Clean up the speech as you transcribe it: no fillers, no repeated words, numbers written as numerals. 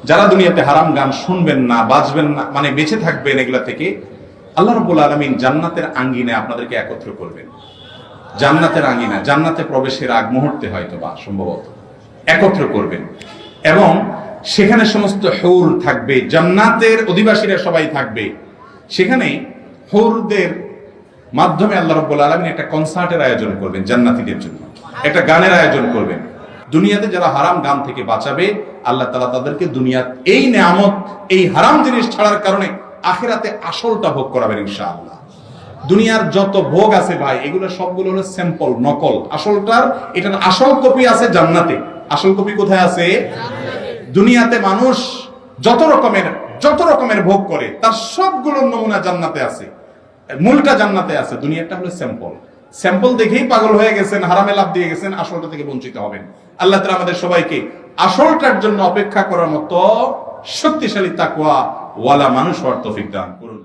যারা দুনিয়াতে হারাম গান শুনবেন না, বাজবেন না, মানে বেঁচে থাকবেন এগুলা থেকে, আল্লাহ রাব্বুল আলামিন জান্নাতের আঙ্গিনায় আপনাদেরকে একত্র করবেন। জান্নাতের আঙ্গিনা, জান্নাতে প্রবেশের আগ মুহূর্তে হয়তো বা সম্ভবত একত্র করবেন, এবং সেখানে সমস্ত হুর থাকবে, জান্নাতের অধিবাসীরা সবাই থাকবে। সেখানে হুরদের মাধ্যমে আল্লাহ রাব্বুল আলামিন একটা কনসার্টের আয়োজন করবেন জান্নাতীদের জন্য, একটা গানের আয়োজন করবেন। দুনিয়াতে যারা হারাম গান থেকে বাঁচাবে, আল্লাহ তাআলা তাদেরকে দুনিয়ার এই নেয়ামত, এই হারাম জিনিস ছাড়ার কারণে আখিরাতে আসলটা ভোগ করাবেন ইনশাআল্লাহ। দুনিয়ার যত ভোগ আছে ভাই, এগুলো সবগুলো হলো স্যাম্পল, নকল। আসলটার, এটার আসল কপি আছে জান্নাতে। আসল কপি কোথায় আছে? দুনিয়াতে মানুষ যত রকমের ভোগ করে, তার সবগুলো নমুনা জান্নাতে আছে, মূলটা জান্নাতে আছে। দুনিয়াটা হলো স্যাম্পল। স্যাম্পল দেখেই পাগল হয়ে গেছেন, হারামে লাভ দিয়ে গেছেন, আসলটা থেকে বঞ্চিত হবেন। আল্লাহ তাআলা আমাদের সবাইকে আসলটার জন্য অপেক্ষা করার মতো শক্তিশালী তাকওয়া ওয়ালা মানুষ হওয়ার তৌফিক দান করুন।